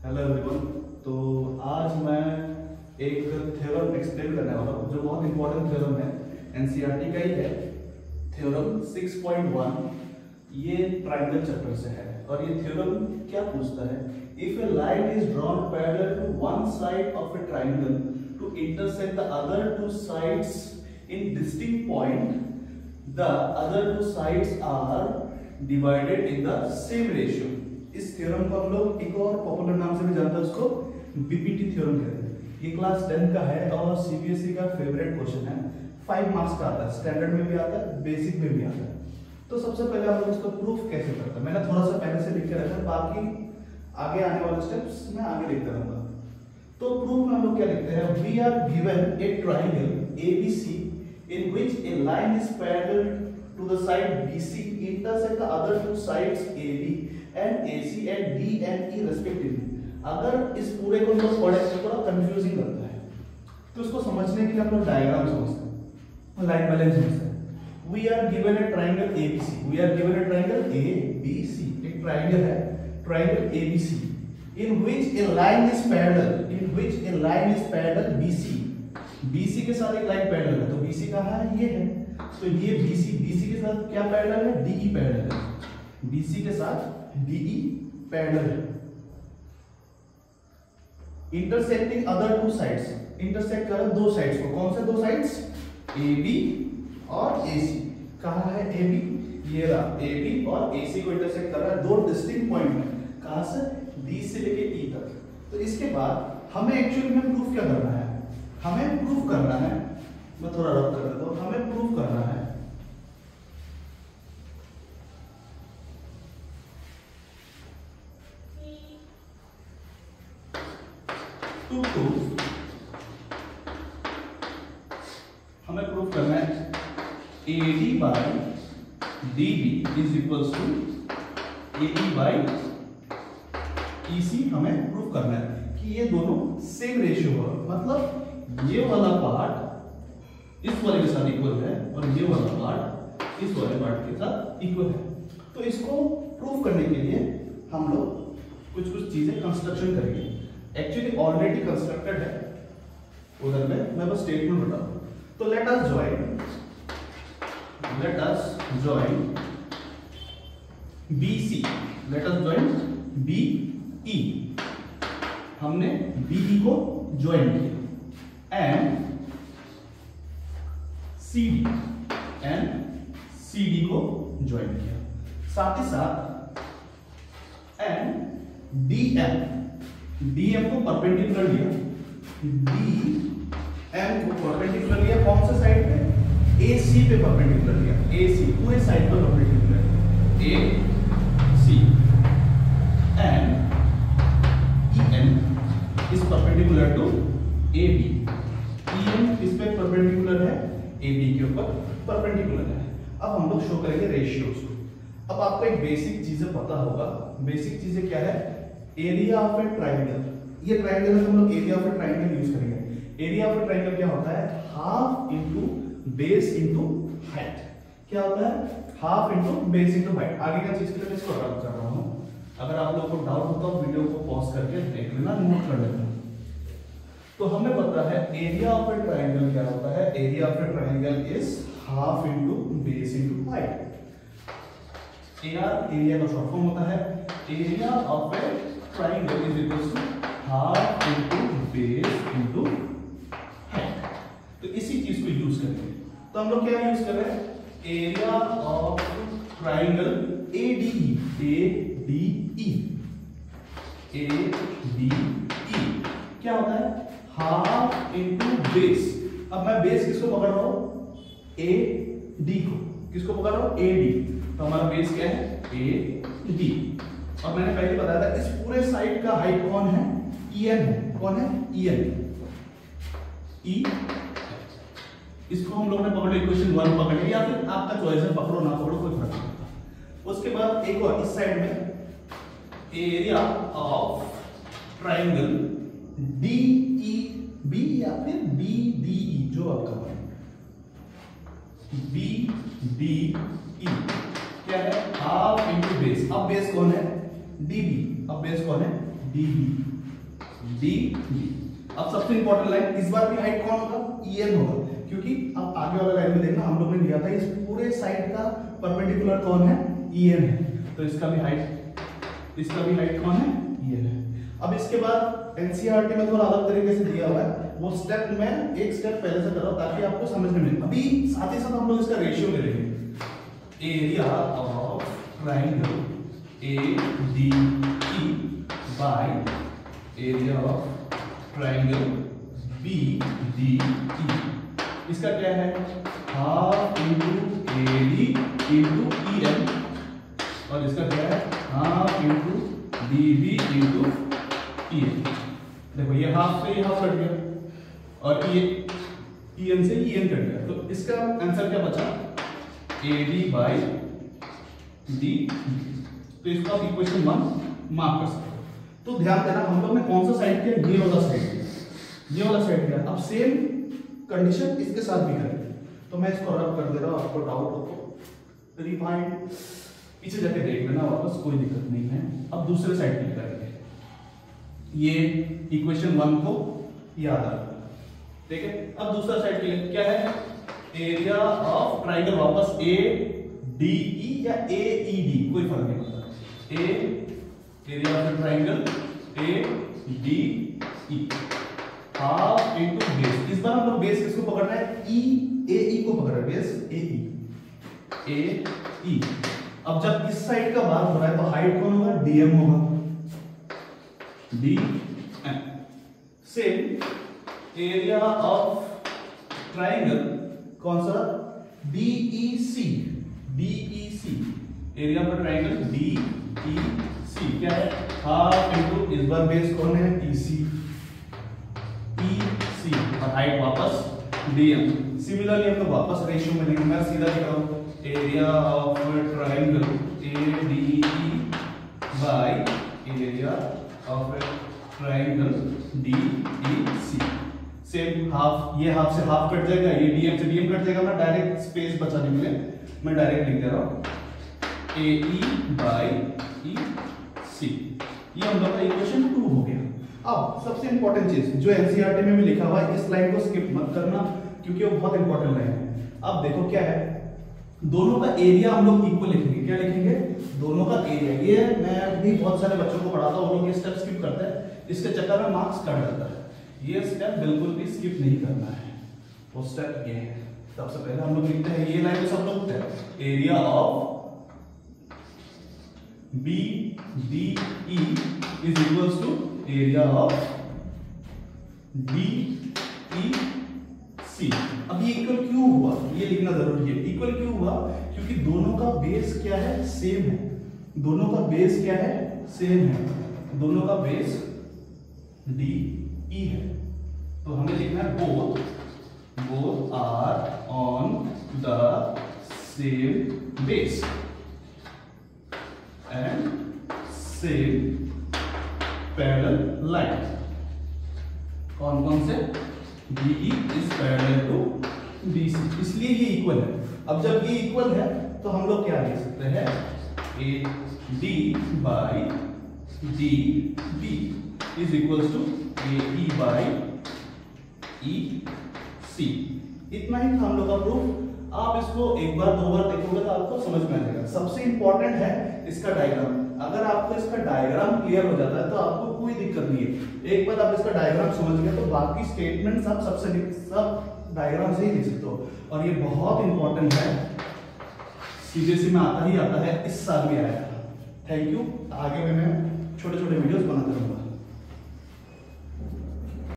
Hello everyone. तो आज मैं एक थ्योरम एक्सप्लेन करने वाला हूँ जो बहुत इंपॉर्टेंट थ्योरम है, एनसीईआरटी का ही है। थ्योरम 6.1 ये ट्रायंगल चैप्टर से है और ये थ्योरम क्या पूछता है, if a line is drawn parallel to one side of a triangle to intersect the other two sides in distinct point, the other two sides are divided in the same ratio. इस theorem को हम लोग एक और popular नाम से भी जानते हैं, उसको बीपीटी थ्योरम कहते हैं। ये क्लास 10 का है और सीबीएसई का फेवरेट क्वेश्चन है। 5 मार्क्स का आता है, स्टैंडर्ड में भी आता है, बेसिक में भी आता है। तो सबसे पहले हम लोग इसको प्रूफ कैसे करते हैं, मैंने थोड़ा सा पहले से लिख के रखा है, बाकी आगे आने वाले स्टेप्स मैं आगे लिखता रहूंगा। तो प्रूफ में हम लोग क्या लिखते हैं, we are given a triangle ABC in which a line is parallel to the side BC intersect the other two sides AB and AC and D and E respectively. अगर इस पूरे को हम लोग पढ़े तो थोड़ा कंफ्यूजिंग लगता है, तो इसको समझने के लिए हम लोग डायग्राम समझते हैं, लाइन बैलेंस समझते हैं। We are given a triangle ABC, we are given a triangle ABC, एक ट्रायंगल है, triangle ABC in which a line is parallel, in which a line is parallel BC, BC के साथ एक line parallel है, तो BC कहाँ है, ये है, तो ये BC के साथ क्या पैरेलल है, DE पैरेलल है, BC के साथ DE पैरेलल है। Intersecting other two sides, intersect कर दो साइड्स को, कौन से दो साइड्स, AB और AC। कहाँ है AB, ये रहा AB और AC को इंटरसेक्ट कर रहा है दो डिस्टिंक्ट पॉइंट में, कहाँ से, D से लेके E तक। तो इसके बाद हमें एक्चुअली में प्रूफ क्या करना है, हमें प्रूफ करना है, मैं थोड़ा रब कर देता हूं, हमें प्रूफ करना है टू प्रूफ, हमें प्रूफ करना है AD by DB is equals to AE by EC। हमें प्रूफ करना है कि ये दोनों सेम रेशियो है, मतलब ये वाला पार्ट इस वाले के साथ इक्वल है और ये वाला पार्ट इस वाले पार्ट के साथ इक्वल है। तो इसको प्रूफ करने के लिए हम लोग कुछ चीजें कंस्ट्रक्शन करेंगे, एक्चुअली ऑलरेडी कंस्ट्रक्टेड है उधर में, मैं बस स्टेटमेंट बता दूं। तो let us join BC, let us join BE, हमने BE को ज्वाइन किया, एंड CD को ज्वाइन किया, साथ ही साथ एंड DM को परपेंडिकुलर लिया, DM को परपेंडिकुलर लिया, कौन से साइड पे, AC पे परपेंडिकुलर लिया, AC पूरे साइड पे perpendicular AC, and EN is perpendicular to AB, EN इस पे परपेंडिकुलर है, AB के ऊपर परपेंडिकुलर है। अब हम लोग शो करेंगे रेशियोज को। अब आपको एक बेसिक चीजें पता होगा, बेसिक चीजें क्या है, एरिया ऑफ ए ट्रायंगल, ये ट्रायंगल है तो हम लोग area of a triangle use करेंगे। एरिया ऑफ ए ट्रायंगल क्या होता है, half into base into height. क्या होता है, half into base into height. आगे का चीज के लिए इसको रब कर रहा हूं, अगर आप लोगों को डाउट होता है वीडियो को पॉज करके देख लेना, नोट कर लेना। तो हमें पता है एरिया ऑफ ए ट्रायंगल क्या होता है, area of a triangle is half into base into height. Area का शॉर्ट फॉर्म होता है area of a triangle is equal to half into base into height. तो इसी चीज को यूज करेंगे। तो हम लोग क्या यूज कर रहे हैं, एरिया ऑफ ट्रायंगल ADE, क्या होता है, हाफ इनटू बेस। अब मैं बेस किसको पकड़ रहा हूं, AD को, किसको पकड़ रहा हूं, AD, तो हमारा बेस क्या है, AD। और मैंने पहले बताया था इस पूरे साइड का हाइट कौन है, EN है, कौन है, EN, इसको हम लोगों ने पकड़ो, इक्वेशन 1 पकड़ लिया, या फिर आपका चॉइस है, पकड़ो ना पकड़ो कोई फर्क नहीं पड़ता। उसके बाद एक और इस साइड में एरिया ऑफ ट्रायंगल DEB या फिर BDE, जो आपका पॉइंट BDE क्या है, हाफ इनटू बेस। अब बेस कौन है, DB, अब बेस कौन है, डी बी। अब सबसे इंपॉर्टेंट लाइन, इस बार भी हाइट कौन होगा, EN होगा, क्योंकि अब आगे वाला लाइन में देखना हम लोग ने लिया था इस पूरे साइड का परपेंडिकुलर कौन है, EN है, तो इसका भी हाइट कौन है, EN है। अब इसके बाद एनसीईआरटी में थोड़ा अलग तरीके से दिया हुआ है, वो स्टेप में एक स्टेप पहले से करो ताकि आपको समझ में मिले। अभी साथ ही साथ हम लोग इसका रेशियो ले लेंगे, area of triangle ADE by area of triangle BDE। इसका क्या है, half into AD into EM, और इसका क्या है, half into DB into EM। देखो ये हाफ से ये हाफ कट गया और ये EN से EN कट गया, तो इसका आंसर क्या बचा, AD बाई D। तो इसको आप इक्वेशन 1 मार्क कर सकते हो। तो ध्यान देना हम लोग ने कौन सा साइड किया, ये वाला साइड किया, ये वाला साइड किया। अब सेम कंडीशन इसके साथ भी करेंगे, तो मैं इसको रब कर दे रहा हूं, आपको डाउट हो तो रिफाइंड पीछे जाके देख लेना वापस, कोई दिक्कत नहीं है। अब दूसरे साइड की करेंगे, ये इक्वेशन 1 को याद रखना, ठीक है। अब दूसरा साइड के लिए क्या है, एरिया ऑफ ट्राइंगल, वापस ADE या AED कोई फर्क नहीं पड़ता, area of triangle ADE half into base. इस बार हम लोग बेस किसको पकड़ रहे हैं, AE को पकड़ रहे हैं, बेस AE। अब जब इस साइड का बात हो रहा है तो हाइट कौन होगा, DM होगा, DM। Same area of triangle कौन सा, DEC, area of triangle DEC क्या है, हाफ इनटू, इस बार बेस कौन है, EC, और हाइट वापस DM। सिमिलरली हम लोग वापस रेशियो में लिखेंगे, मैं सीधा लिख रहा हूं, area of triangle ADE by area of triangle DEC। Same half, ये हाफ से हाफ कट जाएगा, ये DM से DM कट जाएगा, मैं डायरेक्ट स्पेस बचाने के लिए मैं डायरेक्ट लिख दे रहा हूं AE बाय EC। ये हम लोग का इक्वेशन 2 हो गया। अब सबसे इंपॉर्टेंट चीज जो एनसीईआरटी में भी लिखा हुआ है, इस लाइन को स्किप मत करना क्योंकि वो बहुत इंपॉर्टेंट लाइन है। अब देखो क्या है, दोनों का एरिया हम लोग इक्वल लिखेंगे, क्या लिखेंगे, दोनों का एरिया। ये मैं भी बहुत सारे बच्चों को पढ़ाता हूं, वो लोग ये स्टेप स्किप करते हैं, इसके चक्कर में मार्क्स कट जाता है। ये स्टेप बिल्कुल भी स्किप नहीं करना है, वो स्टेप ये है। सबसे पहले हम लोग लिखते हैं, ये लाइन तो सब लोग लिखते हैं, area of BDE is equals to area of DEC। अब ये इक्वल क्यों हुआ, ये लिखना जरूरी है। इक्वल क्यों हुआ, क्योंकि दोनों का बेस क्या है, सेम है। दोनों का बेस क्या है, सेम है। दोनों का बेस DE है, तो हमें लिखना है both are on the same base and same parallel line। कौन कौन से, DE is parallel to BC, इसलिए ये इक्वल है। अब जब ये इक्वल है तो हम लोग क्या लिख सकते हैं, AD by DB is equals to AE by EC। इतना ही था हम लोग का प्रूफ। आप इसको एक बार दो बार देखोगे तो आपको समझ में आ जाएगा। सबसे इंपॉर्टेंट है इसका डायग्राम। अगर आपको इसका डायग्राम क्लियर हो जाता है तो आपको कोई दिक्कत नहीं है। एक बार आप इसका डायग्राम समझ गए तो बाकी स्टेटमेंट्स आप सब डायग्राम से ही लिख सकते हो। और ये बहुत इंपॉर्टेंट है, सीबीएसई में आता ही आता है, इस साल भी आया था। Thank you. आगे में मैं छोटे छोटे वीडियोस बनाता रहूंगा।